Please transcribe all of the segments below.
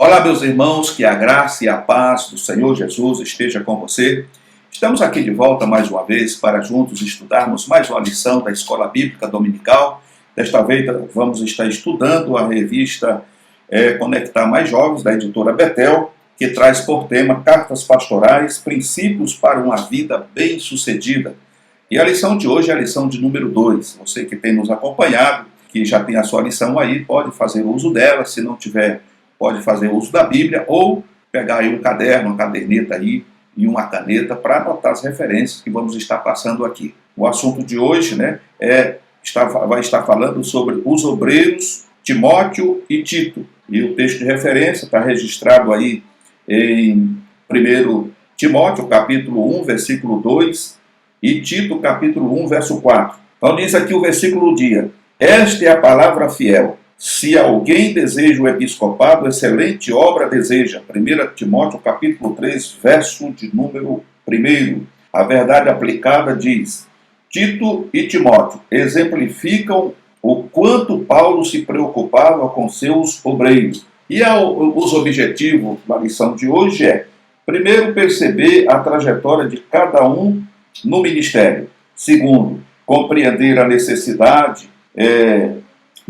Olá, meus irmãos, que a graça e a paz do Senhor Jesus esteja com você. Estamos aqui de volta mais uma vez para juntos estudarmos mais uma lição da Escola Bíblica Dominical. Desta vez vamos estar estudando a revista Conectar Mais Jovens, da editora Betel, que traz por tema Cartas Pastorais, Princípios para uma Vida Bem-Sucedida. E a lição de hoje é a lição de número 2. Você que tem nos acompanhado, que já tem a sua lição aí, pode fazer uso dela. Se não tiver, pode fazer uso da Bíblia ou pegar aí um caderno, uma caderneta aí e uma caneta para anotar as referências que vamos estar passando aqui. O assunto de hoje vai estar falando sobre os obreiros Timóteo e Tito. E o texto de referência está registrado aí em 1 Timóteo, capítulo 1, versículo 2 e Tito, capítulo 1, verso 4. Então diz aqui o versículo do dia: esta é a palavra fiel. Se alguém deseja o episcopado, excelente obra deseja. 1 Timóteo, capítulo 3, verso de número 1. A verdade aplicada diz: Tito e Timóteo exemplificam o quanto Paulo se preocupava com seus obreiros. E os objetivos da lição de hoje primeiro, perceber a trajetória de cada um no ministério. Segundo, compreender a necessidade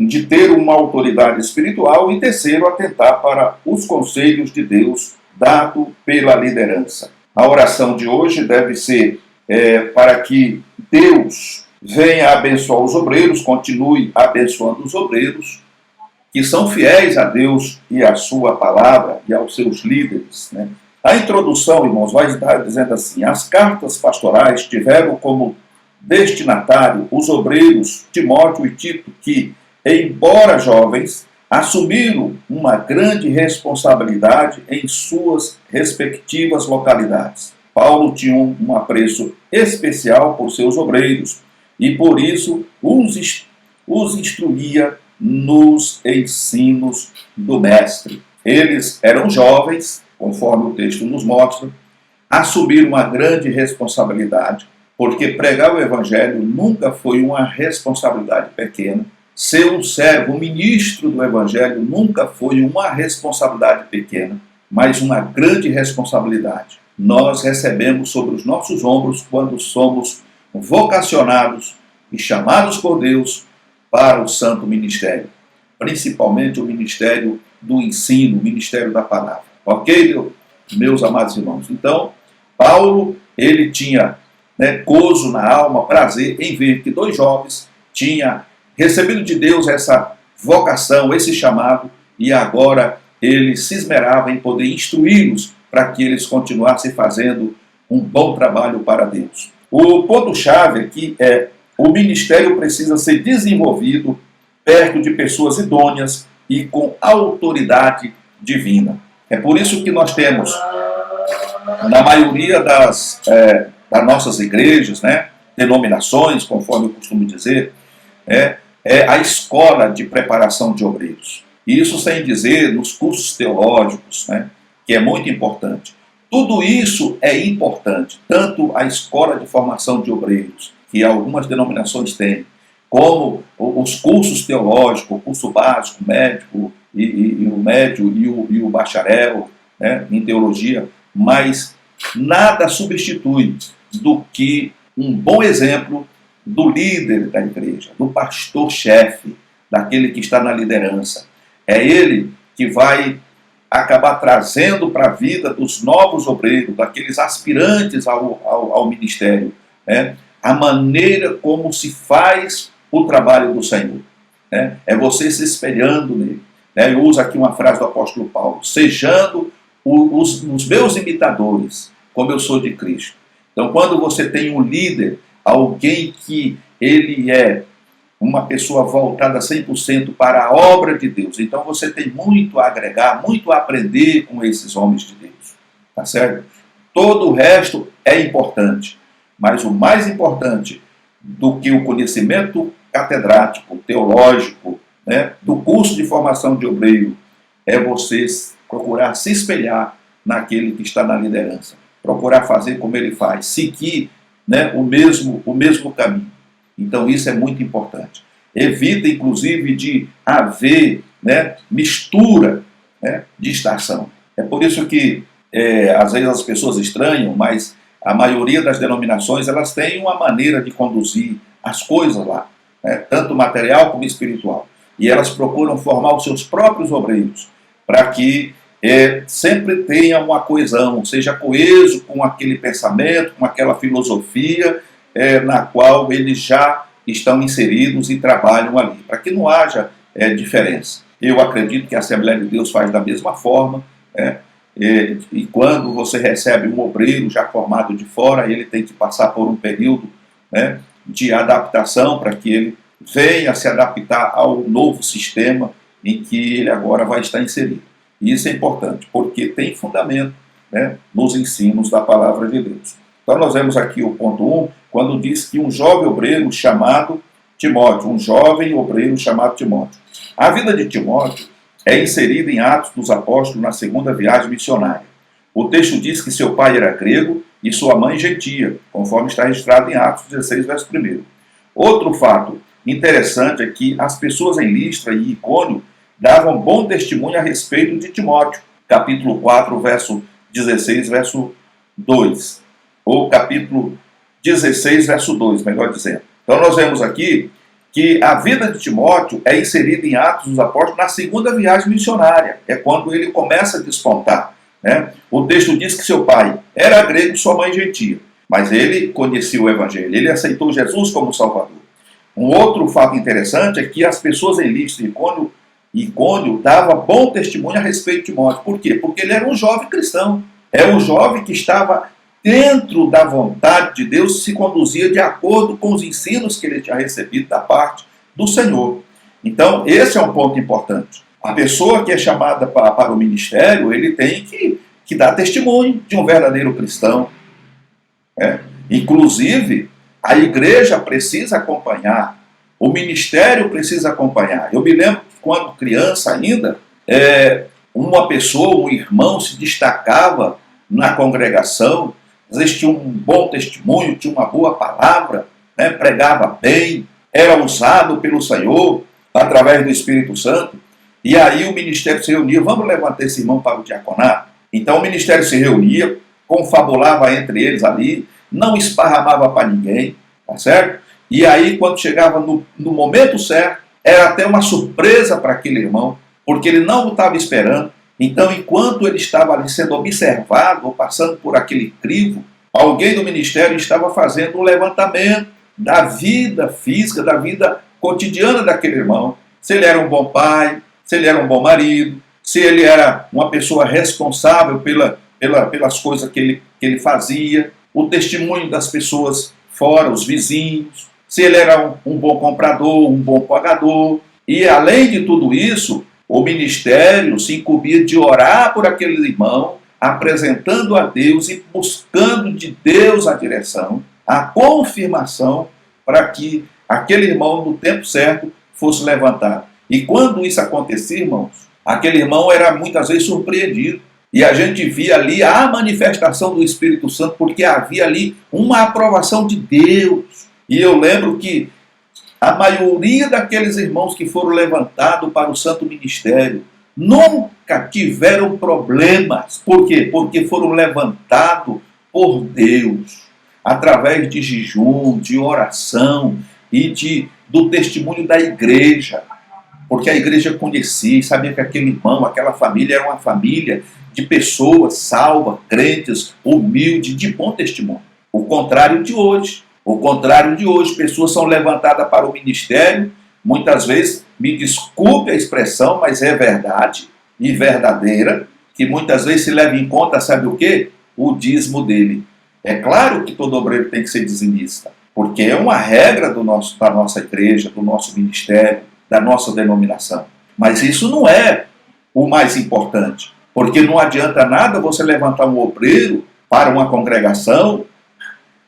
de ter uma autoridade espiritual. E terceiro, atentar para os conselhos de Deus dado pela liderança. A oração de hoje deve ser para que Deus venha abençoar os obreiros, continue abençoando os obreiros, que são fiéis a Deus e à sua palavra e aos seus líderes, né? A introdução, irmãos, vai estar dizendo assim: as cartas pastorais tiveram como destinatário os obreiros Timóteo e Tito, que, embora jovens, assumiram uma grande responsabilidade em suas respectivas localidades. Paulo tinha um apreço especial por seus obreiros e, por isso, os instruía nos ensinos do mestre. Eles eram jovens, conforme o texto nos mostra, assumiram uma grande responsabilidade, porque pregar o evangelho nunca foi uma responsabilidade pequena. Ser um servo, um ministro do evangelho nunca foi uma responsabilidade pequena, mas uma grande responsabilidade. Nós recebemos sobre os nossos ombros quando somos vocacionados e chamados por Deus para o santo ministério, principalmente o ministério do ensino, o ministério da palavra. Ok, meus amados irmãos? Então, Paulo, ele tinha gozo na alma, prazer em ver que dois jovens tinham recebido de Deus essa vocação, esse chamado, e agora ele se esmerava em poder instruí-los para que eles continuassem fazendo um bom trabalho para Deus. O ponto-chave aqui o ministério precisa ser desenvolvido perto de pessoas idôneas e com autoridade divina. É por isso que nós temos, na maioria das nossas igrejas, denominações, conforme eu costumo dizer, a escola de preparação de obreiros. Isso sem dizer nos cursos teológicos, que é muito importante. Tudo isso é importante, tanto a escola de formação de obreiros, que algumas denominações têm, como os cursos teológicos, o curso básico, médico, e o médio e o bacharel em teologia, mas nada substitui do que um bom exemplo do líder da igreja, do pastor-chefe, daquele que está na liderança. É ele que vai acabar trazendo para a vida dos novos obreiros, daqueles aspirantes ao ministério, a maneira como se faz o trabalho do Senhor. É você se espelhando nele. Eu uso aqui uma frase do apóstolo Paulo: sejando os meus imitadores, como eu sou de Cristo. Então, quando você tem um líder, alguém que ele é uma pessoa voltada 100% para a obra de Deus, então você tem muito a agregar, muito a aprender com esses homens de Deus. Tá certo? Todo o resto é importante, mas o mais importante do que o conhecimento catedrático, teológico, do curso de formação de obreiro, é você procurar se espelhar naquele que está na liderança, procurar fazer como ele faz, seguir o mesmo caminho. Então isso é muito importante. Evita, inclusive, de haver mistura né, de estação. É por isso que às vezes as pessoas estranham, mas a maioria das denominações elas têm uma maneira de conduzir as coisas lá, né, tanto material como espiritual. E elas procuram formar os seus próprios obreiros, para que sempre tenha uma coesão, seja coeso com aquele pensamento, com aquela filosofia na qual eles já estão inseridos e trabalham ali, para que não haja diferença. Eu acredito que a Assembleia de Deus faz da mesma forma, e quando você recebe um obreiro já formado de fora, ele tem que passar por um período, né, de adaptação para que ele venha se adaptar ao novo sistema em que ele agora vai estar inserido. E isso é importante, porque tem fundamento, né, nos ensinos da palavra de Deus. Então nós vemos aqui o ponto 1, quando diz que um jovem obreiro chamado Timóteo, A vida de Timóteo é inserida em Atos dos Apóstolos na segunda viagem missionária. O texto diz que seu pai era grego e sua mãe gentia, conforme está registrado em Atos 16, verso 1. Outro fato interessante é que as pessoas em Listra e Icônio davam bom testemunho a respeito de Timóteo. Capítulo 4, verso 16, verso 2. Ou capítulo 16, verso 2, melhor dizendo. Então nós vemos aqui que a vida de Timóteo é inserida em Atos dos Apóstolos na segunda viagem missionária. É quando ele começa a despontar, né? O texto diz que seu pai era grego e sua mãe gentia, mas ele conhecia o Evangelho, ele aceitou Jesus como Salvador. Um outro fato interessante é que as pessoas em Listra e Icônio davam bom testemunho a respeito de Timóteo. Por quê? Porque ele era um jovem cristão, era um jovem que estava dentro da vontade de Deus, se conduzia de acordo com os ensinos que ele tinha recebido da parte do Senhor. Então, esse é um ponto importante. A pessoa que é chamada para o ministério, ele tem que dar testemunho de um verdadeiro cristão. Inclusive, a igreja precisa acompanhar, o ministério precisa acompanhar. Eu me lembro que quando criança ainda, uma pessoa, um irmão se destacava na congregação, às vezes tinha um bom testemunho, tinha uma boa palavra, né, pregava bem, era usado pelo Senhor através do Espírito Santo, e aí o ministério se reunia, vamos levantar esse irmão para o diaconato. Então o ministério se reunia, confabulava entre eles ali, não esparramava para ninguém, tá certo? E aí quando chegava no momento certo, era até uma surpresa para aquele irmão, porque ele não estava esperando. Então, enquanto ele estava ali sendo observado, ou passando por aquele crivo, alguém do ministério estava fazendo um levantamento da vida física, da vida cotidiana daquele irmão. Se ele era um bom pai, se ele era um bom marido, se ele era uma pessoa responsável pelas coisas que ele fazia, o testemunho das pessoas fora, os vizinhos, se ele era um bom comprador, um bom pagador. E, além de tudo isso, o ministério se incumbia de orar por aquele irmão, apresentando a Deus e buscando de Deus a direção, a confirmação, para que aquele irmão, no tempo certo, fosse levantado. E quando isso acontecia, irmãos, aquele irmão era muitas vezes surpreendido. E a gente via ali a manifestação do Espírito Santo, porque havia ali uma aprovação de Deus. E eu lembro que a maioria daqueles irmãos que foram levantados para o santo ministério nunca tiveram problemas. Por quê? Porque foram levantados por Deus, através de jejum, de oração e do testemunho da igreja. Porque a igreja conhecia, sabia que aquele irmão, aquela família era uma família de pessoas salvas, crentes, humildes, de bom testemunho. O contrário de hoje. Pessoas são levantadas para o ministério, muitas vezes, me desculpe a expressão, mas é verdade e verdadeira, que muitas vezes se leva em conta, sabe o quê? O dízimo dele. É claro que todo obreiro tem que ser dizimista, porque é uma regra da nossa igreja, do nosso ministério, da nossa denominação. Mas isso não é o mais importante, porque não adianta nada você levantar um obreiro para uma congregação,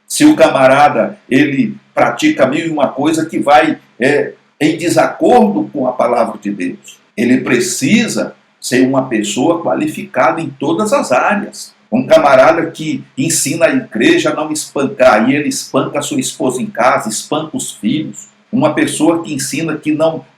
se o camarada ele pratica mil e uma coisa que vai em desacordo com a palavra de Deus. Ele precisa ser uma pessoa qualificada em todas as áreas. Um camarada que ensina a igreja a não espancar, e ele espanca a sua esposa em casa, espanca os filhos. Uma pessoa que ensina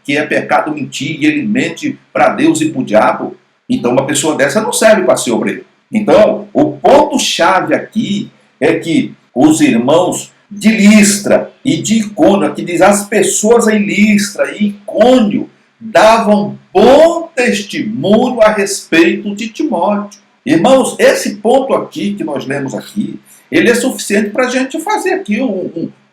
que é pecado mentir, e ele mente para Deus e para o diabo. Então uma pessoa dessa não serve para ser obreiro. Então o ponto-chave aqui é que os irmãos de Listra e de Icônio, aqui diz as pessoas em Listra e Icônio, davam bom testemunho a respeito de Timóteo. Irmãos, esse ponto aqui que nós lemos aqui, ele é suficiente para a gente fazer aqui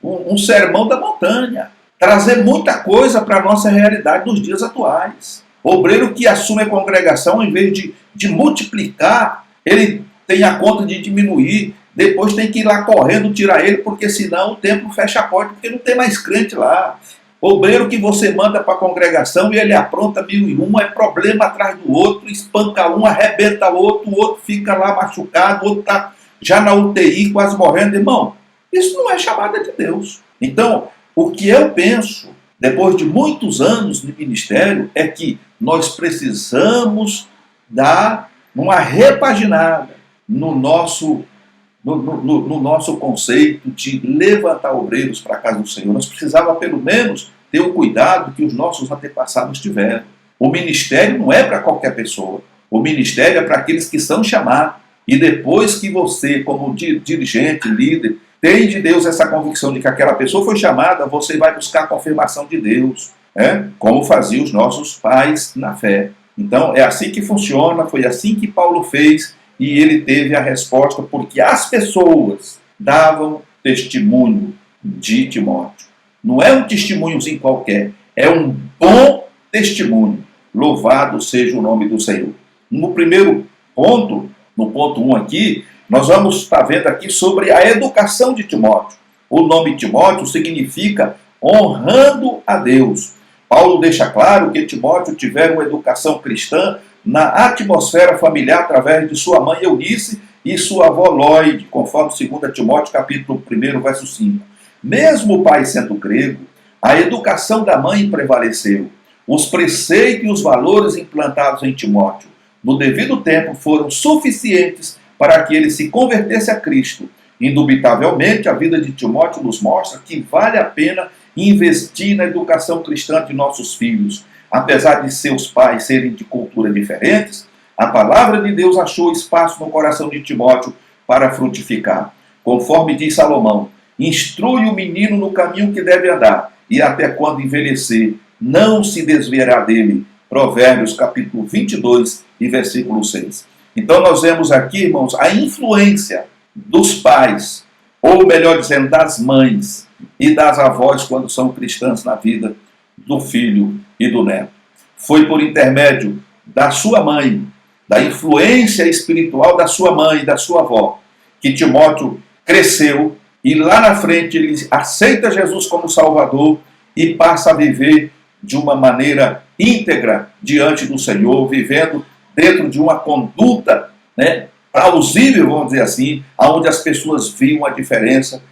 um sermão da montanha, trazer muita coisa para a nossa realidade nos dias atuais. O obreiro que assume a congregação, em vez de multiplicar, ele tem a conta de diminuir, depois tem que ir lá correndo tirar ele, porque senão o templo fecha a porta, porque não tem mais crente lá. Obreiro que você manda para a congregação e ele apronta 1001, é problema atrás do outro, espanca um, arrebenta o outro fica lá machucado, o outro está já na UTI quase morrendo. Irmão, isso não é chamada de Deus. Então, o que eu penso, depois de muitos anos de ministério, é que nós precisamos dar uma repaginada no nosso conceito de levantar obreiros para a casa do Senhor. Nós precisávamos, pelo menos, ter o cuidado que os nossos antepassados tiveram. O ministério não é para qualquer pessoa. O ministério é para aqueles que são chamados. E depois que você, como dirigente, líder, tem de Deus essa convicção de que aquela pessoa foi chamada, você vai buscar a confirmação de Deus, como faziam os nossos pais na fé. Então, é assim que funciona, foi assim que Paulo fez, e ele teve a resposta, porque as pessoas davam testemunho de Timóteo. Não é um testemunhozinho qualquer, é um bom testemunho. Louvado seja o nome do Senhor. No primeiro ponto, no ponto 1 aqui, nós vamos estar vendo aqui sobre a educação de Timóteo. O nome Timóteo significa honrando a Deus. Paulo deixa claro que Timóteo tivera uma educação cristã na atmosfera familiar através de sua mãe Eunice e sua avó Lóide, conforme 2 Timóteo capítulo 1, verso 5. Mesmo o pai sendo grego, a educação da mãe prevaleceu. Os preceitos e os valores implantados em Timóteo, no devido tempo, foram suficientes para que ele se convertesse a Cristo. Indubitavelmente, a vida de Timóteo nos mostra que vale a pena investir na educação cristã de nossos filhos. Apesar de seus pais serem de cultura diferentes, a palavra de Deus achou espaço no coração de Timóteo para frutificar. Conforme diz Salomão, instrui o menino no caminho que deve andar, e até quando envelhecer, não se desviará dele. Provérbios capítulo 22 e versículo 6. Então nós vemos aqui, irmãos, a influência dos pais, ou melhor dizendo, das mães e das avós quando são cristãs na vida do filho e do neto. Foi por intermédio da sua mãe, da influência espiritual da sua mãe e da sua avó, que Timóteo cresceu e lá na frente ele aceita Jesus como Salvador e passa a viver de uma maneira íntegra diante do Senhor, vivendo dentro de uma conduta plausível, vamos dizer assim, onde as pessoas viam a diferença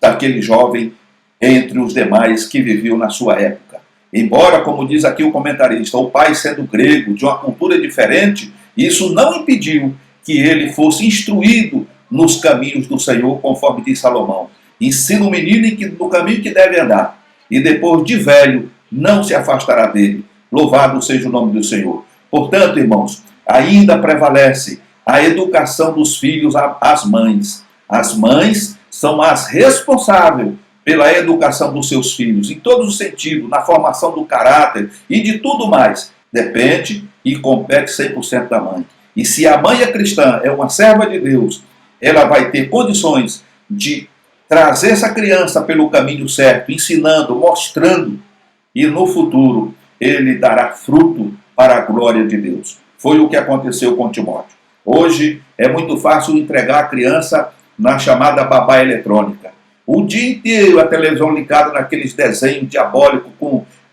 daquele jovem entre os demais que viviam na sua época. Embora, como diz aqui o comentarista, o pai sendo grego, de uma cultura diferente, isso não impediu que ele fosse instruído nos caminhos do Senhor, conforme diz Salomão. Ensina o menino no caminho que deve andar, e depois de velho não se afastará dele. Louvado seja o nome do Senhor. Portanto, irmãos, ainda prevalece a educação dos filhos às mães. As mães são as responsáveis pela educação dos seus filhos, em todos os sentidos, na formação do caráter e de tudo mais. Depende e compete 100% da mãe. E se a mãe é cristã, é uma serva de Deus, ela vai ter condições de trazer essa criança pelo caminho certo, ensinando, mostrando, e no futuro ele dará fruto para a glória de Deus. Foi o que aconteceu com Timóteo. Hoje é muito fácil entregar a criança na chamada babá eletrônica. O dia inteiro a televisão ligada naqueles desenhos diabólicos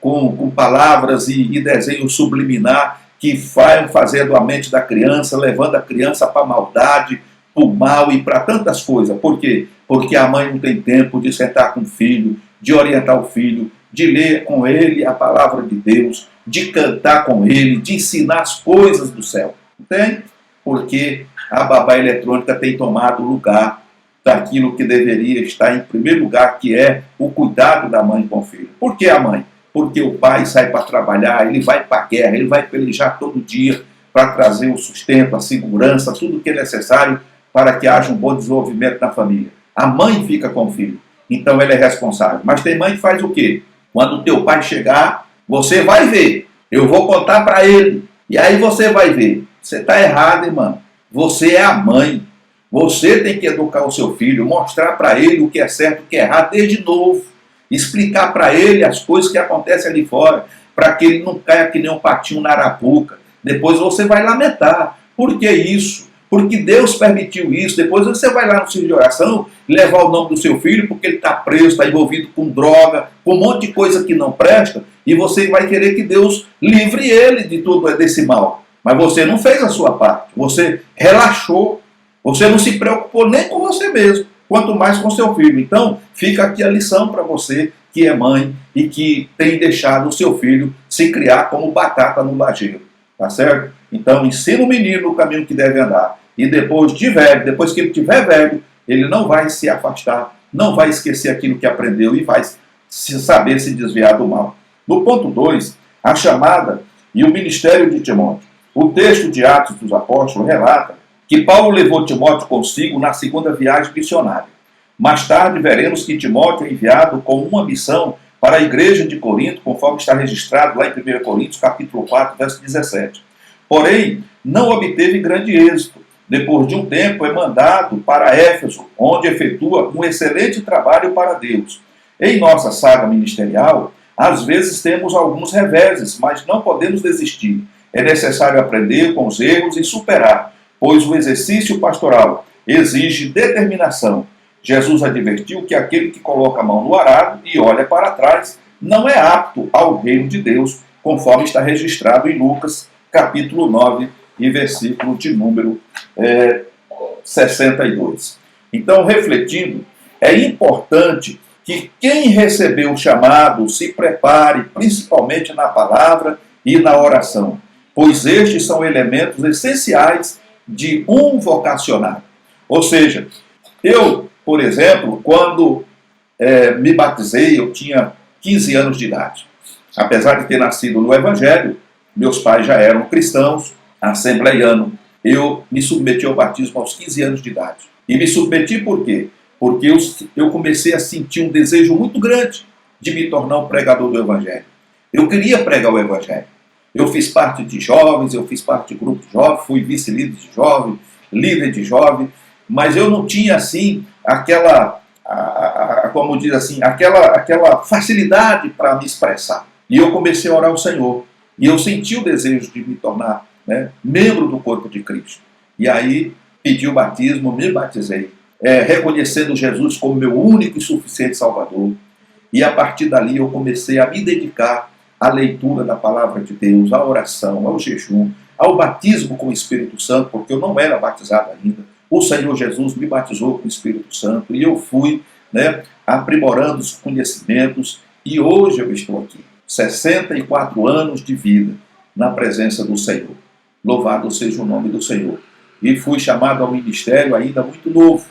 com palavras e desenhos subliminar que vai fazendo a mente da criança, levando a criança para a maldade, para o mal e para tantas coisas. Por quê? Porque a mãe não tem tempo de sentar com o filho, de orientar o filho, de ler com ele a palavra de Deus, de cantar com ele, de ensinar as coisas do céu. Entende? Porque a babá eletrônica tem tomado o lugar daquilo que deveria estar em primeiro lugar, que é o cuidado da mãe com o filho. Por que a mãe? Porque o pai sai para trabalhar, ele vai para a guerra, ele vai pelejar todo dia, para trazer o sustento, a segurança, tudo que é necessário para que haja um bom desenvolvimento na família. A mãe fica com o filho, então ela é responsável. Mas tem mãe que faz o quê? Quando o teu pai chegar, você vai ver. Eu vou contar para ele. E aí você vai ver. Você está errado, irmão. Você é a mãe. Você tem que educar o seu filho, mostrar para ele o que é certo e o que é errado desde novo. Explicar para ele as coisas que acontecem ali fora, para que ele não caia que nem um patinho na arapuca. Depois você vai lamentar. Por que isso? Porque Deus permitiu isso. Depois você vai lá no círculo de oração levar o nome do seu filho porque ele está preso, está envolvido com droga, com um monte de coisa que não presta, e você vai querer que Deus livre ele de tudo desse mal. Mas você não fez a sua parte. Você relaxou. Você não se preocupou nem com você mesmo, quanto mais com seu filho. Então, fica aqui a lição para você que é mãe e que tem deixado o seu filho se criar como batata no lajeiro. Tá certo? Então, ensina o menino o caminho que deve andar. E depois de velho, depois que ele estiver velho, ele não vai se afastar, não vai esquecer aquilo que aprendeu e vai saber se desviar do mal. No ponto 2, a chamada e o ministério de Timóteo. O texto de Atos dos Apóstolos relata que Paulo levou Timóteo consigo na segunda viagem missionária. Mais tarde veremos que Timóteo é enviado com uma missão para a igreja de Corinto, conforme está registrado lá em 1 Coríntios, capítulo 4, verso 17. Porém, não obteve grande êxito. Depois de um tempo é mandado para Éfeso, onde efetua um excelente trabalho para Deus. Em nossa saga ministerial, às vezes temos alguns reveses, mas não podemos desistir. É necessário aprender com os erros e superar, pois o exercício pastoral exige determinação. Jesus advertiu que aquele que coloca a mão no arado e olha para trás não é apto ao reino de Deus, conforme está registrado em Lucas, capítulo 9, e versículo de número 62. Então, refletindo, é importante que quem recebeu o chamado se prepare, principalmente na palavra e na oração, pois estes são elementos essenciais de um vocacionado. Ou seja, eu, por exemplo, quando me batizei, eu tinha 15 anos de idade. Apesar de ter nascido no Evangelho, meus pais já eram cristãos, assembleianos. Eu me submeti ao batismo aos 15 anos de idade. E me submeti por quê? Porque eu comecei a sentir um desejo muito grande de me tornar um pregador do Evangelho. Eu queria pregar o Evangelho. Eu fiz parte de jovens, eu fiz parte de grupo de jovens, fui vice-líder de jovem, líder de jovem, mas eu não tinha, assim, aquela facilidade para me expressar. E eu comecei a orar ao Senhor. E eu senti o desejo de me tornar, membro do corpo de Cristo. E aí pedi o batismo, me batizei, reconhecendo Jesus como meu único e suficiente Salvador. E a partir dali eu comecei a me dedicar à leitura da palavra de Deus, à oração, ao jejum, ao batismo com o Espírito Santo, porque eu não era batizado ainda. O Senhor Jesus me batizou com o Espírito Santo e eu fui aprimorando os conhecimentos e hoje eu estou aqui. 64 anos de vida na presença do Senhor. Louvado seja o nome do Senhor. E fui chamado ao ministério ainda muito novo.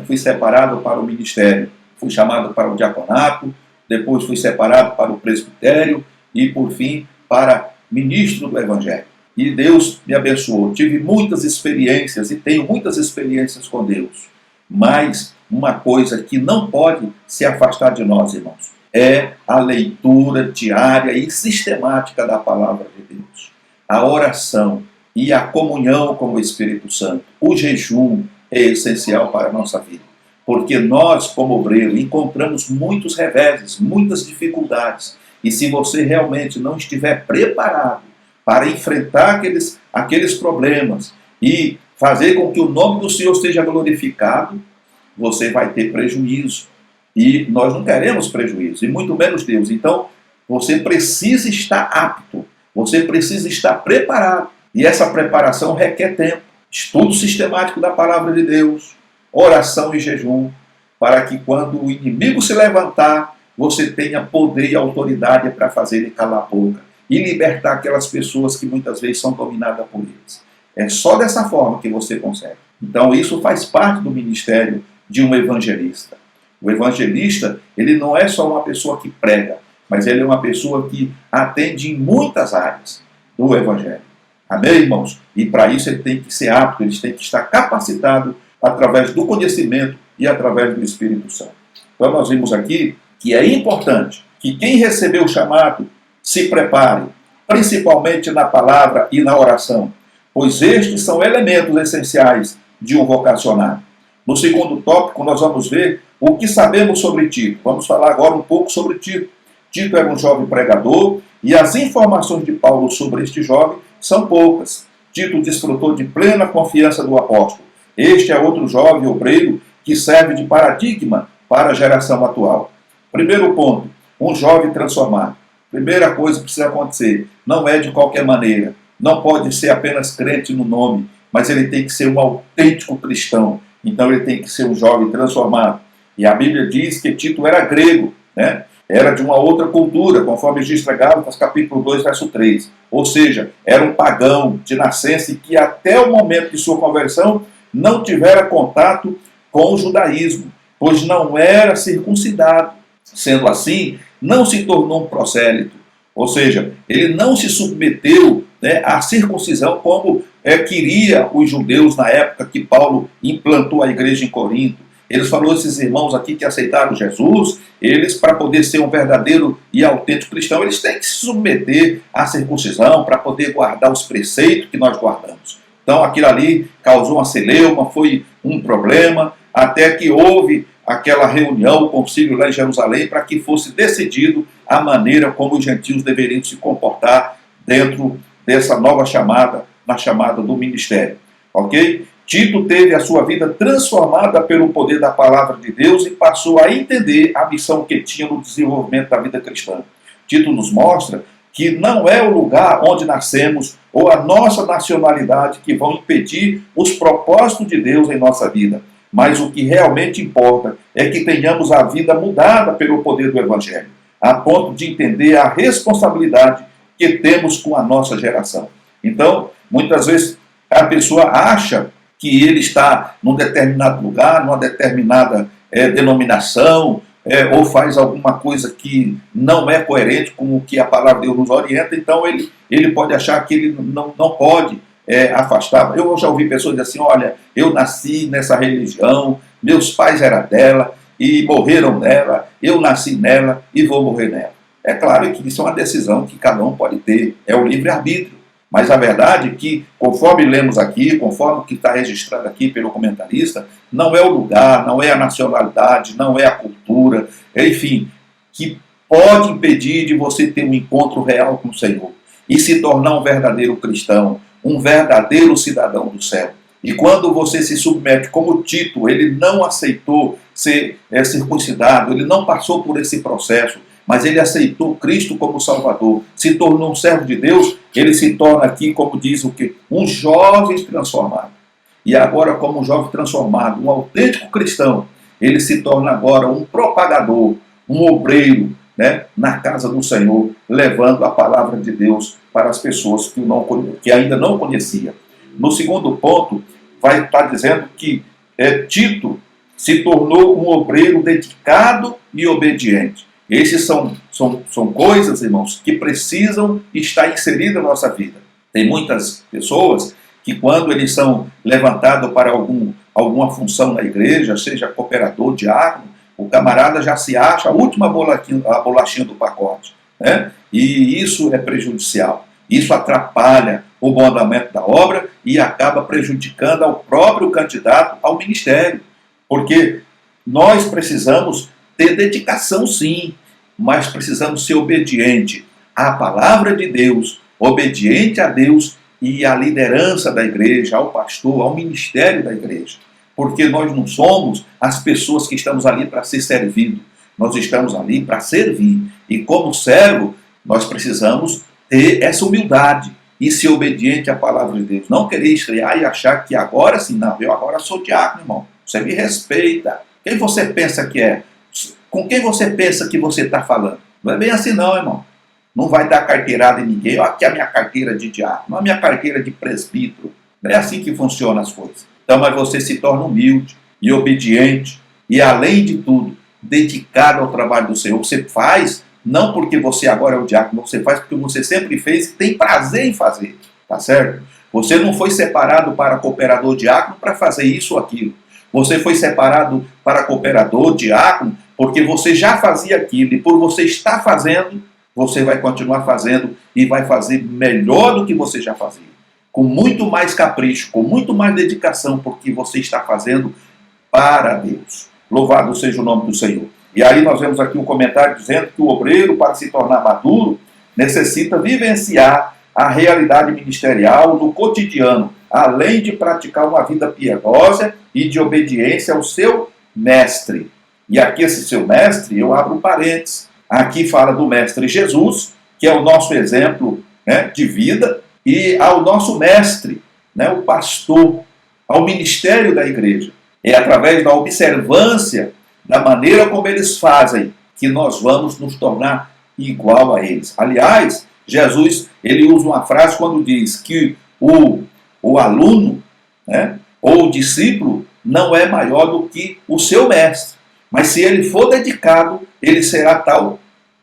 Fui separado para o ministério. Fui chamado para o diaconato, depois fui separado para o presbitério e, por fim, para ministro do Evangelho. E Deus me abençoou. Tive muitas experiências e tenho muitas experiências com Deus. Mas uma coisa que não pode se afastar de nós, irmãos, é a leitura diária e sistemática da palavra de Deus. A oração e a comunhão com o Espírito Santo. O jejum é essencial para a nossa vida. Porque nós, como obreiro, encontramos muitos reveses, muitas dificuldades. E se você realmente não estiver preparado para enfrentar aqueles problemas e fazer com que o nome do Senhor seja glorificado, você vai ter prejuízo. E nós não queremos prejuízo, e muito menos Deus. Então, você precisa estar apto, você precisa estar preparado. E essa preparação requer tempo. Estudo sistemático da palavra de Deus, oração e jejum, para que quando o inimigo se levantar, você tenha poder e autoridade para fazer ele calar a boca e libertar aquelas pessoas que muitas vezes são dominadas por eles. É só dessa forma que você consegue. Então isso faz parte do ministério de um evangelista. O evangelista, ele não é só uma pessoa que prega, mas ele é uma pessoa que atende em muitas áreas do evangelho. Amém, irmãos? E para isso ele tem que ser apto, ele tem que estar capacitado através do conhecimento e através do Espírito Santo. Então nós vimos aqui que é importante que quem recebeu o chamado se prepare, principalmente na palavra e na oração, pois estes são elementos essenciais de um vocacionado. No segundo tópico, nós vamos ver o que sabemos sobre Tito. Vamos falar agora um pouco sobre Tito. Tito era um jovem pregador e as informações de Paulo sobre este jovem são poucas. Tito desfrutou de plena confiança do apóstolo. Este é outro jovem obreiro que serve de paradigma para a geração atual. Primeiro ponto, um jovem transformado. Primeira coisa que precisa acontecer, não é de qualquer maneira. Não pode ser apenas crente no nome, mas ele tem que ser um autêntico cristão. Então ele tem que ser um jovem transformado. E a Bíblia diz que Tito era grego, né? Era de uma outra cultura, conforme diz Gálatas capítulo 2, verso 3. Ou seja, era um pagão de nascença e que até o momento de sua conversão não tivera contato com o judaísmo, pois não era circuncidado. Sendo assim, não se tornou um prosélito. Ou seja, ele não se submeteu, né, à circuncisão como queria os judeus na época que Paulo implantou a igreja em Corinto. Eles falou esses irmãos aqui que aceitaram Jesus, eles, para poder ser um verdadeiro e autêntico cristão, eles têm que se submeter à circuncisão para poder guardar os preceitos que nós guardamos. Então aquilo ali causou uma celeuma, foi um problema, até que houve aquela reunião, o concílio lá em Jerusalém, para que fosse decidido a maneira como os gentios deveriam se comportar dentro dessa nova chamada, na chamada do ministério. Ok? Tito teve a sua vida transformada pelo poder da palavra de Deus e passou a entender a missão que tinha no desenvolvimento da vida cristã. Tito nos mostra que não é o lugar onde nascemos ou a nossa nacionalidade que vão impedir os propósitos de Deus em nossa vida. Mas o que realmente importa é que tenhamos a vida mudada pelo poder do Evangelho, a ponto de entender a responsabilidade que temos com a nossa geração. Então, muitas vezes a pessoa acha que ele está num determinado lugar, numa determinada denominação, ou faz alguma coisa que não é coerente com o que a palavra de Deus nos orienta, então ele pode achar que ele não pode afastar. Eu já ouvi pessoas dizer assim, olha, eu nasci nessa religião, meus pais eram dela e morreram nela, eu nasci nela e vou morrer nela. É claro que isso é uma decisão que cada um pode ter, é o livre-arbítrio. Mas a verdade é que, conforme lemos aqui, conforme o que está registrado aqui pelo comentarista, não é o lugar, não é a nacionalidade, não é a cultura, enfim, que pode impedir de você ter um encontro real com o Senhor e se tornar um verdadeiro cristão, um verdadeiro cidadão do céu. E quando você se submete, como Tito, ele não aceitou ser circuncidado, ele não passou por esse processo, mas ele aceitou Cristo como Salvador, se tornou um servo de Deus, ele se torna aqui, como diz o quê? Um jovem transformado. E agora, como um jovem transformado, um autêntico cristão, ele se torna agora um propagador, um obreiro, né, na casa do Senhor, levando a palavra de Deus para as pessoas que ainda não conheciam. No segundo ponto, vai estar dizendo que Tito se tornou um obreiro dedicado e obediente. Essas são coisas, irmãos, que precisam estar inseridas na nossa vida. Tem muitas pessoas que quando eles são levantados para alguma função na igreja, seja cooperador, diácono, o camarada já se acha a última bolachinha do pacote, né? E isso é prejudicial. Isso atrapalha o bom andamento da obra e acaba prejudicando ao próprio candidato ao ministério. Porque nós precisamos ter dedicação, sim, mas precisamos ser obediente à palavra de Deus, obediente a Deus e à liderança da igreja, ao pastor, ao ministério da igreja. Porque nós não somos as pessoas que estamos ali para ser servidos, nós estamos ali para servir. E como servo, nós precisamos ter essa humildade e ser obediente à palavra de Deus. Não querer estrear e achar que agora sim, não, eu agora sou diácono, irmão. Você me respeita. Quem você pensa que é? Com quem você pensa que você está falando? Não é bem assim não, irmão. Não vai dar carteirada em ninguém. Olha aqui a minha carteira de diácono, a minha carteira de presbítero. Não é assim que funcionam as coisas. Então, mas você se torna humilde e obediente e, além de tudo, dedicado ao trabalho do Senhor. Você faz, não porque você agora é o diácono, você faz porque você sempre fez e tem prazer em fazer. tá certo? Você não foi separado para cooperador diácono para fazer isso ou aquilo. Você foi separado para cooperador diácono porque você já fazia aquilo e por você estar fazendo, você vai continuar fazendo e vai fazer melhor do que você já fazia. Com muito mais capricho, com muito mais dedicação, porque você está fazendo para Deus. Louvado seja o nome do Senhor. E aí nós vemos aqui um comentário dizendo que o obreiro, para se tornar maduro, necessita vivenciar a realidade ministerial no cotidiano, além de praticar uma vida piedosa e de obediência ao seu mestre. E aqui esse seu mestre, eu abro um parênteses. Aqui fala do mestre Jesus, que é o nosso exemplo, né, de vida, e ao nosso mestre, né, o pastor, ao ministério da igreja. É através da observância da maneira como eles fazem que nós vamos nos tornar igual a eles. Aliás, Jesus, ele usa uma frase quando diz que o aluno, né, ou o discípulo não é maior do que o seu mestre. Mas se ele for dedicado, ele será tal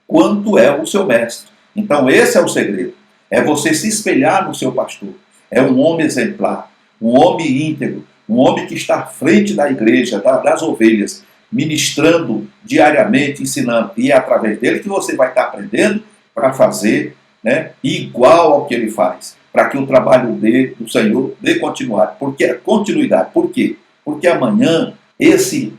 quanto é o seu mestre. Então esse é o segredo. É você se espelhar no seu pastor. É um homem exemplar, um homem íntegro, um homem que está à frente da igreja, das ovelhas, ministrando diariamente, ensinando. E é através dele que você vai estar aprendendo para fazer, né, igual ao que ele faz. Para que o trabalho do Senhor dê continuidade. Por quê? Porque amanhã esse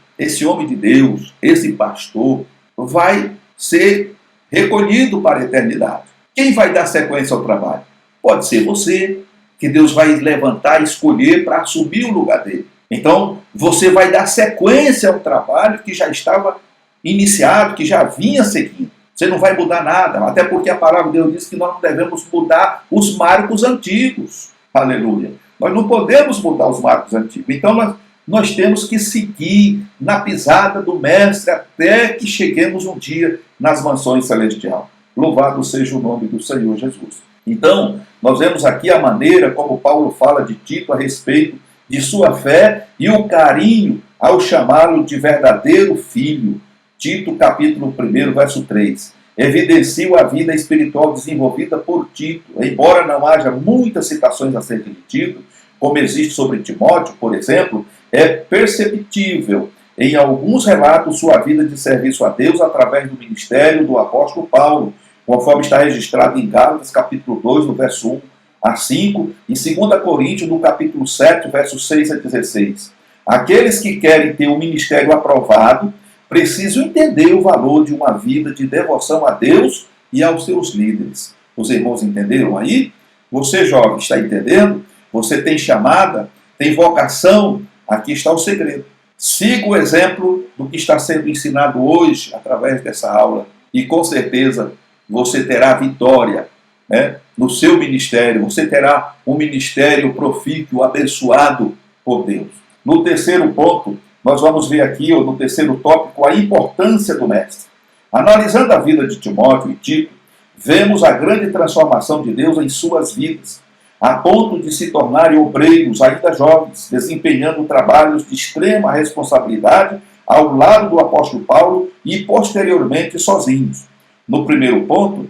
homem de Deus, esse pastor, vai ser recolhido para a eternidade. Quem vai dar sequência ao trabalho? Pode ser você, que Deus vai levantar e escolher para assumir o lugar dele. Então, você vai dar sequência ao trabalho que já estava iniciado, que já vinha seguindo. Você não vai mudar nada, até porque a palavra de Deus diz que nós não devemos mudar os marcos antigos. Aleluia. Nós não podemos mudar os marcos antigos. Então, nós temos que seguir na pisada do Mestre até que cheguemos um dia nas mansões celestiais. Louvado seja o nome do Senhor Jesus. Então, nós vemos aqui a maneira como Paulo fala de Tito a respeito de sua fé e o carinho ao chamá-lo de verdadeiro filho. Tito, capítulo 1, verso 3. Evidencia a vida espiritual desenvolvida por Tito. Embora não haja muitas citações acerca de Tito, como existe sobre Timóteo, por exemplo, é perceptível em alguns relatos sua vida de serviço a Deus através do ministério do apóstolo Paulo, conforme está registrado em Gálatas, capítulo 2, do verso 1 a 5, e 2 Coríntios, do capítulo 7, versos 6 a 16. Aqueles que querem ter um ministério aprovado precisam entender o valor de uma vida de devoção a Deus e aos seus líderes. Os irmãos entenderam aí? Você, jovem, está entendendo? Você tem chamada, tem vocação? Aqui está o segredo. Siga o exemplo do que está sendo ensinado hoje através dessa aula e com certeza você terá vitória, né, no seu ministério. Você terá um ministério profícuo, abençoado por Deus. No terceiro ponto, nós vamos ver aqui, ou no terceiro tópico, a importância do mestre. Analisando a vida de Timóteo e Tito, vemos a grande transformação de Deus em suas vidas, a ponto de se tornarem obreiros ainda jovens, desempenhando trabalhos de extrema responsabilidade ao lado do apóstolo Paulo e posteriormente sozinhos. No primeiro ponto,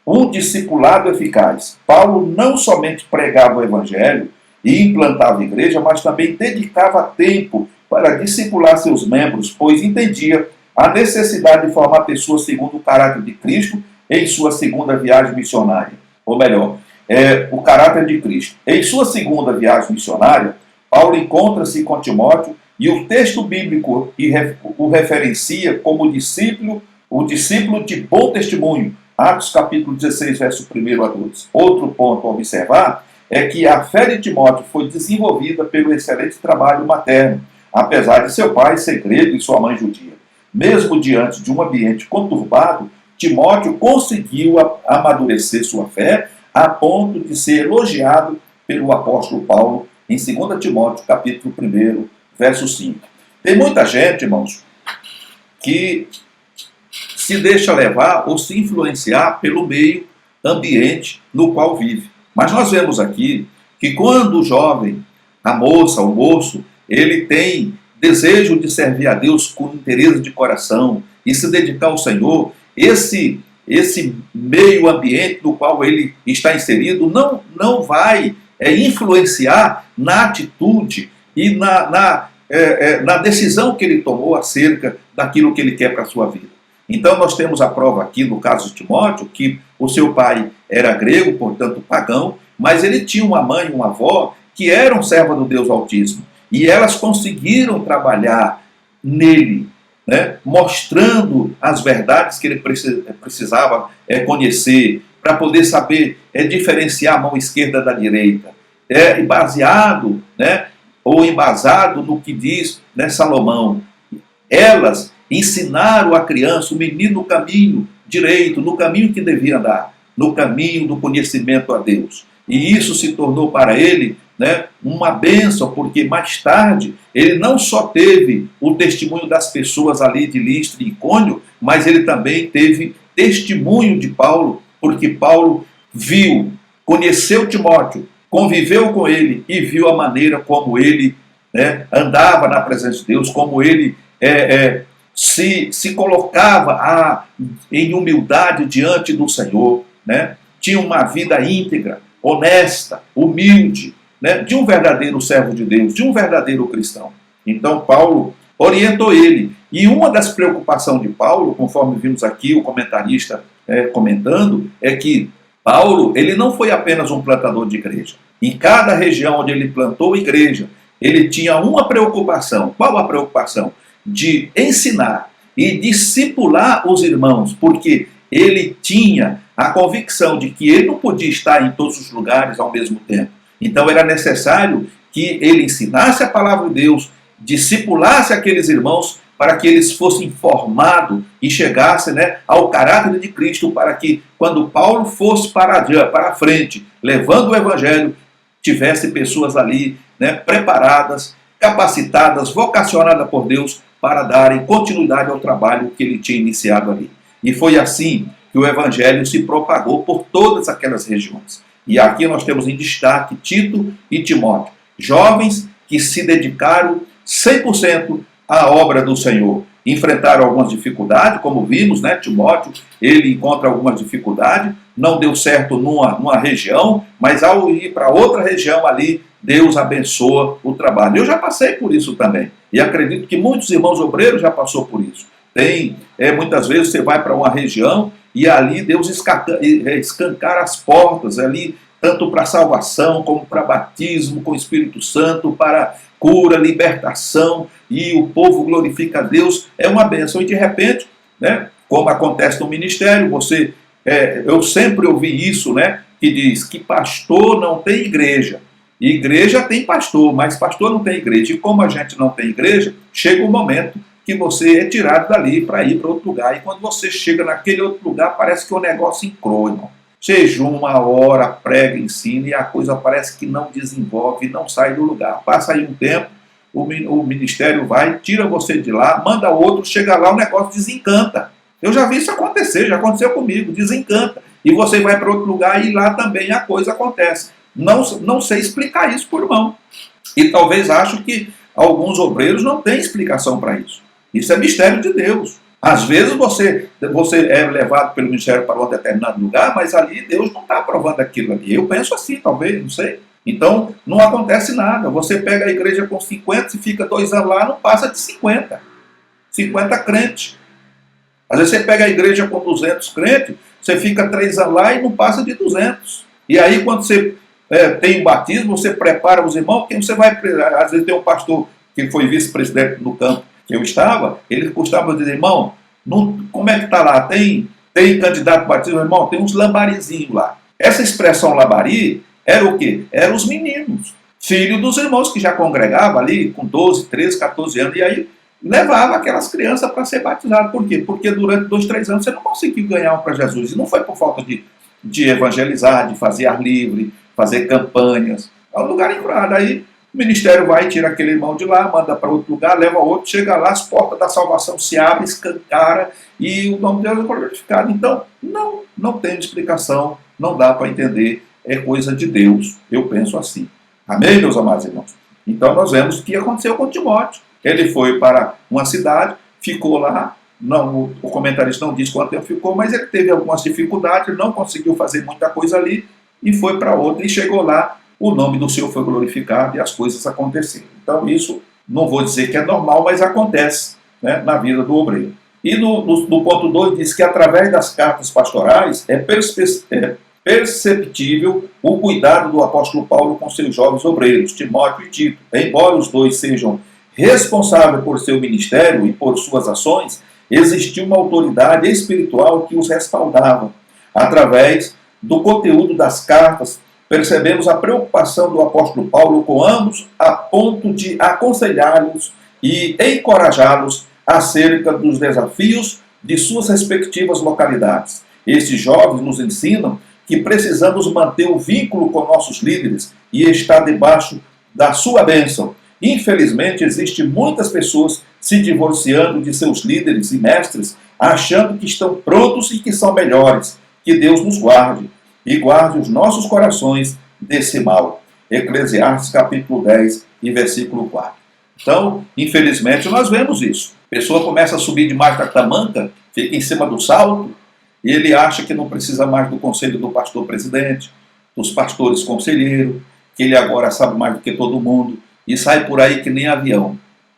um discipulado eficaz. Paulo não somente pregava o evangelho e implantava a igreja, mas também dedicava tempo para discipular seus membros, pois entendia a necessidade de formar pessoas segundo o caráter de Cristo em sua segunda viagem missionária. Ou melhor, o caráter de Cristo. Em sua segunda viagem missionária, Paulo encontra-se com Timóteo e o texto bíblico o referencia como o discípulo de bom testemunho. Atos capítulo 16, verso 1 a 2. Outro ponto a observar é que a fé de Timóteo foi desenvolvida pelo excelente trabalho materno, apesar de seu pai ser grego e sua mãe judia. Mesmo diante de um ambiente conturbado, Timóteo conseguiu amadurecer sua fé a ponto de ser elogiado pelo apóstolo Paulo em 2 Timóteo, capítulo 1, verso 5. Tem muita gente, irmãos, que se deixa levar ou se influenciar pelo meio ambiente no qual vive. Mas nós vemos aqui que quando o jovem, a moça, o moço, ele tem desejo de servir a Deus com interesse de coração e se dedicar ao Senhor, esse esse meio ambiente no qual ele está inserido não vai influenciar na atitude e na decisão que ele tomou acerca daquilo que ele quer para a sua vida. Então nós temos a prova aqui no caso de Timóteo, que o seu pai era grego, portanto pagão, mas ele tinha uma mãe e uma avó que eram servas do Deus Altíssimo. E elas conseguiram trabalhar nele, né, mostrando as verdades que ele precisava conhecer, para poder saber diferenciar a mão esquerda da direita. Baseado, né, ou embasado no que diz, né, Salomão. Elas ensinaram a criança, o menino, no caminho direito, no caminho que devia andar, no caminho do conhecimento a Deus. E isso se tornou para ele, né, uma bênção, porque mais tarde ele não só teve o testemunho das pessoas ali de Listra e Icônio, mas ele também teve testemunho de Paulo, porque Paulo viu, conheceu Timóteo, conviveu com ele e viu a maneira como ele, né, andava na presença de Deus, como ele se colocava em humildade diante do Senhor, né? Tinha uma vida íntegra, honesta, humilde, né? De um verdadeiro servo de Deus, de um verdadeiro cristão. Então Paulo orientou ele. E uma das preocupações de Paulo, conforme vimos aqui o comentarista comentando, é que Paulo ele não foi apenas um plantador de igreja. Em cada região onde ele plantou igreja, ele tinha uma preocupação. Qual a preocupação? De ensinar e discipular os irmãos, porque ele tinha a convicção de que ele não podia estar em todos os lugares ao mesmo tempo. Então era necessário que ele ensinasse a palavra de Deus, discipulasse aqueles irmãos para que eles fossem formados e chegassem, né, ao caráter de Cristo, para que quando Paulo fosse para a frente, levando o evangelho, tivesse pessoas ali, né, preparadas, capacitadas, vocacionadas por Deus para darem continuidade ao trabalho que ele tinha iniciado ali. E foi assim que o evangelho se propagou por todas aquelas regiões. E aqui nós temos em destaque Tito e Timóteo, jovens que se dedicaram 100% à obra do Senhor. Enfrentaram algumas dificuldades, como vimos, né? Timóteo, ele encontra algumas dificuldades, não deu certo numa região, mas ao ir para outra região ali, Deus abençoa o trabalho. Eu já passei por isso também, e acredito que muitos irmãos obreiros já passou por isso. Muitas vezes você vai para uma região e ali Deus escancara as portas, ali tanto para salvação, como para batismo com o Espírito Santo, para cura, libertação, e o povo glorifica a Deus, é uma bênção. E de repente, né, como acontece no ministério, eu sempre ouvi isso, né, que diz que pastor não tem igreja, igreja tem pastor, mas pastor não tem igreja. E como a gente não tem igreja, chega um momento que você é tirado dali para ir para outro lugar, e quando você chega naquele outro lugar, parece que o negócio encroa, irmão. Jejuma, ora, prega, ensina, e a coisa parece que não desenvolve, não sai do lugar. Passa aí um tempo, o ministério vai, tira você de lá, manda outro, chega lá, o negócio desencanta. Eu já vi isso acontecer, já aconteceu comigo, desencanta. E você vai para outro lugar e lá também a coisa acontece. Não sei explicar isso por mão. E talvez acho que alguns obreiros não têm explicação para isso. Isso é mistério de Deus. Às vezes você é levado pelo ministério para um determinado lugar, mas ali Deus não está aprovando aquilo ali. Eu penso assim, talvez, não sei. Então, não acontece nada. Você pega a igreja com 50, se fica 2 anos lá, não passa de 50. 50 crentes. Às vezes você pega a igreja com 200 crentes, você fica 3 anos lá e não passa de 200. E aí, quando você tem o batismo, você prepara os irmãos, quem você vai... Às vezes tem um pastor que foi vice-presidente do campo que eu estava, ele costumava dizer, irmão, como é que está lá? Tem candidato batismo, irmão? Tem uns lambarizinhos lá. Essa expressão lambari era o quê? Eram os meninos, filhos dos irmãos que já congregavam ali com 12, 13, 14 anos, e aí levava aquelas crianças para ser batizadas. Por quê? Porque durante 2, 3 anos você não conseguiu ganhar um para Jesus. E não foi por falta de evangelizar, de fazer ar livre, fazer campanhas. É um lugar encurrado. Aí o ministério vai, tira aquele irmão de lá, manda para outro lugar, leva outro, chega lá, as portas da salvação se abrem, escancara, e o nome de Deus é glorificado. Então, não tem explicação, não dá para entender, é coisa de Deus, eu penso assim. Amém, meus amados irmãos? Então nós vemos o que aconteceu com Timóteo. Ele foi para uma cidade, ficou lá, não, o comentarista não diz quanto tempo ficou, mas ele teve algumas dificuldades, não conseguiu fazer muita coisa ali e foi para outra e chegou lá, o nome do Senhor foi glorificado e as coisas aconteceram. Então isso, não vou dizer que é normal, mas acontece, né, na vida do obreiro. E no ponto 2 diz que através das cartas pastorais é perceptível o cuidado do apóstolo Paulo com seus jovens obreiros, Timóteo e Tito. Embora os dois sejam responsáveis por seu ministério e por suas ações, existia uma autoridade espiritual que os respaldava. Através do conteúdo das cartas, percebemos a preocupação do apóstolo Paulo com ambos, a ponto de aconselhá-los e encorajá-los acerca dos desafios de suas respectivas localidades. Esses jovens nos ensinam que precisamos manter o vínculo com nossos líderes e estar debaixo da sua bênção. Infelizmente, existem muitas pessoas se divorciando de seus líderes e mestres, achando que estão prontos e que são melhores. Que Deus nos guarde e guarde os nossos corações desse mal. Eclesiastes capítulo 10 e versículo 4. Então, infelizmente, nós vemos isso. A pessoa começa a subir demais da tamanca, fica em cima do salto, e ele acha que não precisa mais do conselho do pastor presidente, dos pastores conselheiros, que ele agora sabe mais do que todo mundo, e sai por aí que nem avião,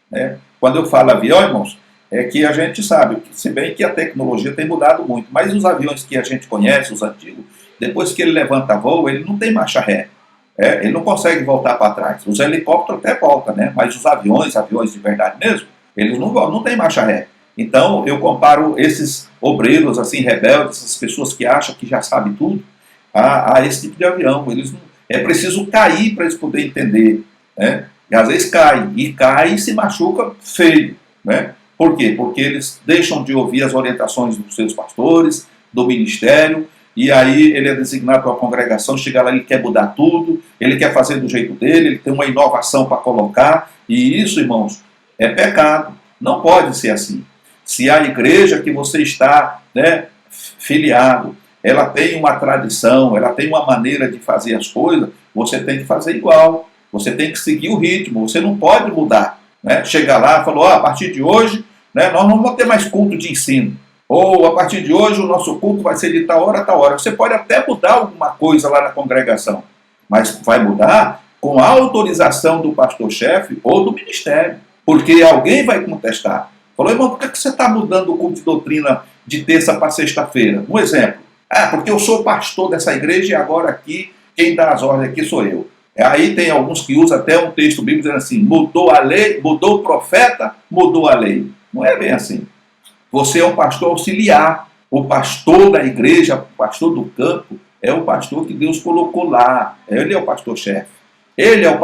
né? Quando eu falo avião, irmãos, é que a gente sabe, se bem que a tecnologia tem mudado muito, mas os aviões que a gente conhece, os antigos, depois que ele levanta voo, ele não tem marcha ré. Ele não consegue voltar para trás. Os helicópteros até voltam, né? Mas os aviões de verdade mesmo, eles não têm marcha ré. Então, eu comparo esses obreiros assim rebeldes, essas pessoas que acham que já sabem tudo, a esse tipo de avião. Eles não, é preciso cair para eles poderem entender, né? E às vezes cai e se machuca feio, né? Por quê? Porque eles deixam de ouvir as orientações dos seus pastores, do ministério, e aí ele é designado para a congregação, chega lá, ele quer mudar tudo, ele quer fazer do jeito dele, ele tem uma inovação para colocar, e isso, irmãos, é pecado. Não pode ser assim. Se a igreja que você está, né, filiado, ela tem uma tradição, ela tem uma maneira de fazer as coisas, você tem que fazer igual, você tem que seguir o ritmo, você não pode mudar, né? Chegar lá e falar, a partir de hoje, né, nós não vamos ter mais culto de ensino, ou a partir de hoje o nosso culto vai ser de tal hora a tal hora. Você pode até mudar alguma coisa lá na congregação, mas vai mudar com a autorização do pastor-chefe ou do ministério, porque alguém vai contestar. Falou, irmão, por que você está mudando o culto de doutrina de terça para sexta-feira? Um exemplo. Porque eu sou pastor dessa igreja e agora aqui, quem dá as ordens aqui sou eu. Aí tem alguns que usam até um texto bíblico dizendo assim, mudou a lei, mudou o profeta, mudou a lei. Não é bem assim. Você é um pastor auxiliar. O pastor da igreja, o pastor do campo, é o pastor que Deus colocou lá. Ele é o pastor-chefe. Ele é o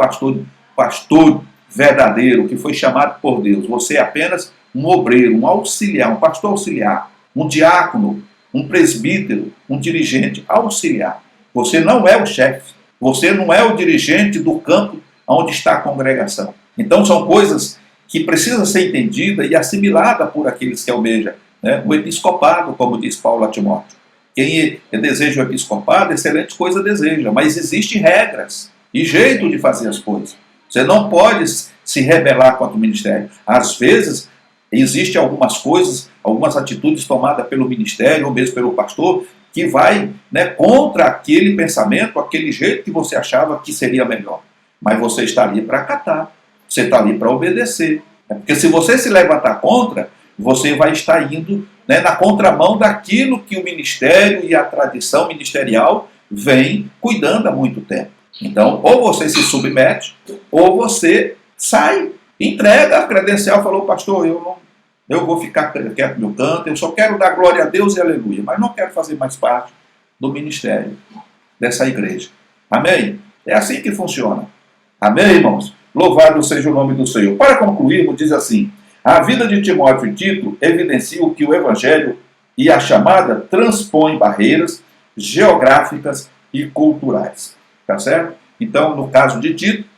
pastor verdadeiro, que foi chamado por Deus. Você é apenas um obreiro, um auxiliar, um pastor auxiliar, um diácono, um presbítero, um dirigente auxiliar. Você não é o chefe. Você não é o dirigente do campo onde está a congregação. Então são coisas que precisam ser entendidas e assimiladas por aqueles que almejam, né, o episcopado, como diz Paulo a Timóteo. Quem deseja o episcopado, excelente coisa deseja, mas existem regras e jeito de fazer as coisas. Você não pode se rebelar contra o ministério. Às vezes, existem algumas coisas, algumas atitudes tomadas pelo ministério ou mesmo pelo pastor que vai, né, contra aquele pensamento, aquele jeito que você achava que seria melhor. Mas você está ali para acatar, você está ali para obedecer. Porque se você se levantar contra, você vai estar indo, né, na contramão daquilo que o ministério e a tradição ministerial vem cuidando há muito tempo. Então, ou você se submete, ou você sai, entrega a credencial, falou, pastor, eu vou ficar quieto no meu canto, eu só quero dar glória a Deus e aleluia, mas não quero fazer mais parte do ministério dessa igreja. Amém? É assim que funciona. Amém, irmãos? Louvado seja o nome do Senhor. Para concluirmos, diz assim, a vida de Timóteo e Tito evidencia que o evangelho e a chamada transpõem barreiras geográficas e culturais. Tá certo? Então, no caso de Tito,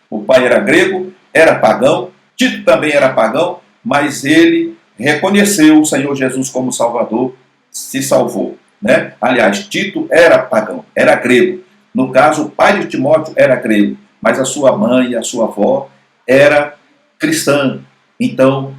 o pai era grego, era pagão, Tito também era pagão, mas ele reconheceu o Senhor Jesus como Salvador, se salvou, né? Aliás, Tito era pagão, era grego. No caso, o pai de Timóteo era grego, mas a sua mãe e a sua avó era cristã. Então,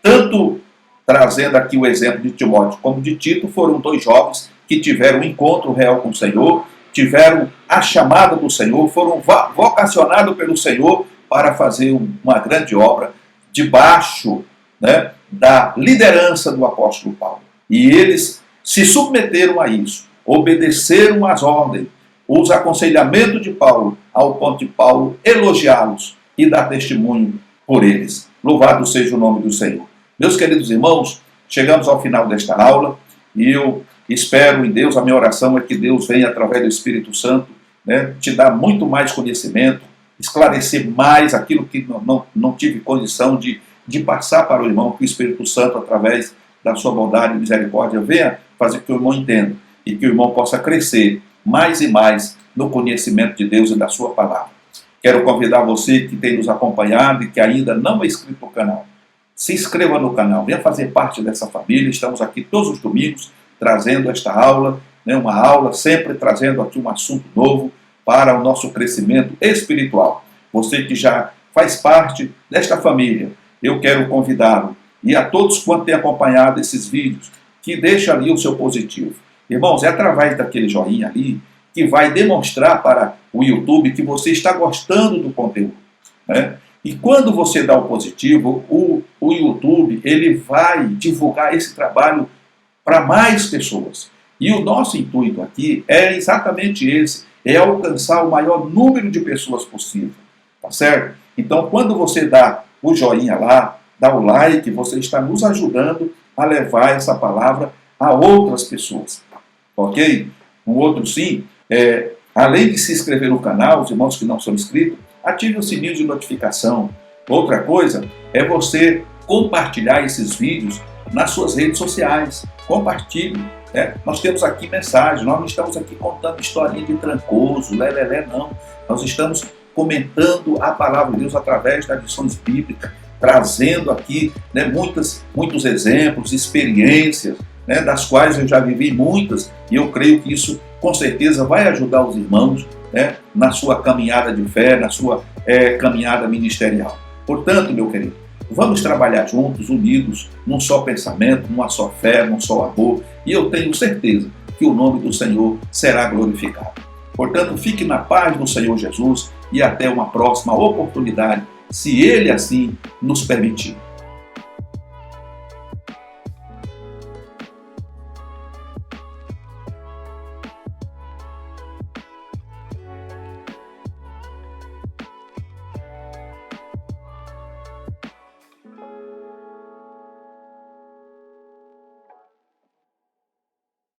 tanto trazendo aqui o exemplo de Timóteo como de Tito, foram dois jovens que tiveram um encontro real com o Senhor, tiveram a chamada do Senhor, foram vocacionados pelo Senhor para fazer uma grande obra debaixo, né, da liderança do apóstolo Paulo. E eles se submeteram a isso, obedeceram às ordens, os aconselhamentos de Paulo, ao ponto de Paulo elogiá-los e dar testemunho por eles. Louvado seja o nome do Senhor. Meus queridos irmãos, chegamos ao final desta aula e eu espero em Deus, a minha oração é que Deus venha através do Espírito Santo, né, te dar muito mais conhecimento, esclarecer mais aquilo que não tive condição de passar para o irmão, que o Espírito Santo, através da sua bondade e misericórdia, venha fazer que o irmão entenda e que o irmão possa crescer mais e mais no conhecimento de Deus e da sua palavra. Quero convidar você que tem nos acompanhado e que ainda não é inscrito no canal. Se inscreva no canal, venha fazer parte dessa família. Estamos aqui todos os domingos trazendo esta aula, né, uma aula sempre trazendo aqui um assunto novo para o nosso crescimento espiritual. Você que já faz parte desta família, eu quero convidá-lo e a todos quantos têm acompanhado esses vídeos, que deixa ali o seu positivo. Irmãos, é através daquele joinha ali que vai demonstrar para o YouTube que você está gostando do conteúdo, né? E quando você dá o positivo, o YouTube ele vai divulgar esse trabalho para mais pessoas. E o nosso intuito aqui é exatamente esse, é alcançar o maior número de pessoas possível, tá certo? Então, quando você dá o joinha lá, dá o like, você está nos ajudando a levar essa palavra a outras pessoas, ok? Um outro sim, além de se inscrever no canal, os irmãos que não são inscritos, ative o sininho de notificação. Outra coisa é você compartilhar esses vídeos nas suas redes sociais. Compartilhe. Né? Nós temos aqui mensagens, nós não estamos aqui contando historinha de trancoso, lelé, não. Nós estamos comentando a palavra de Deus através das lições bíblicas, trazendo aqui, né, muitos exemplos, experiências, né, das quais eu já vivi muitas, e eu creio que isso com certeza vai ajudar os irmãos, né, na sua caminhada de fé, na sua caminhada ministerial. Portanto, meu querido, vamos trabalhar juntos, unidos, num só pensamento, numa só fé, num só amor, e eu tenho certeza que o nome do Senhor será glorificado. Portanto, fique na paz do Senhor Jesus e até uma próxima oportunidade, se Ele assim nos permitir.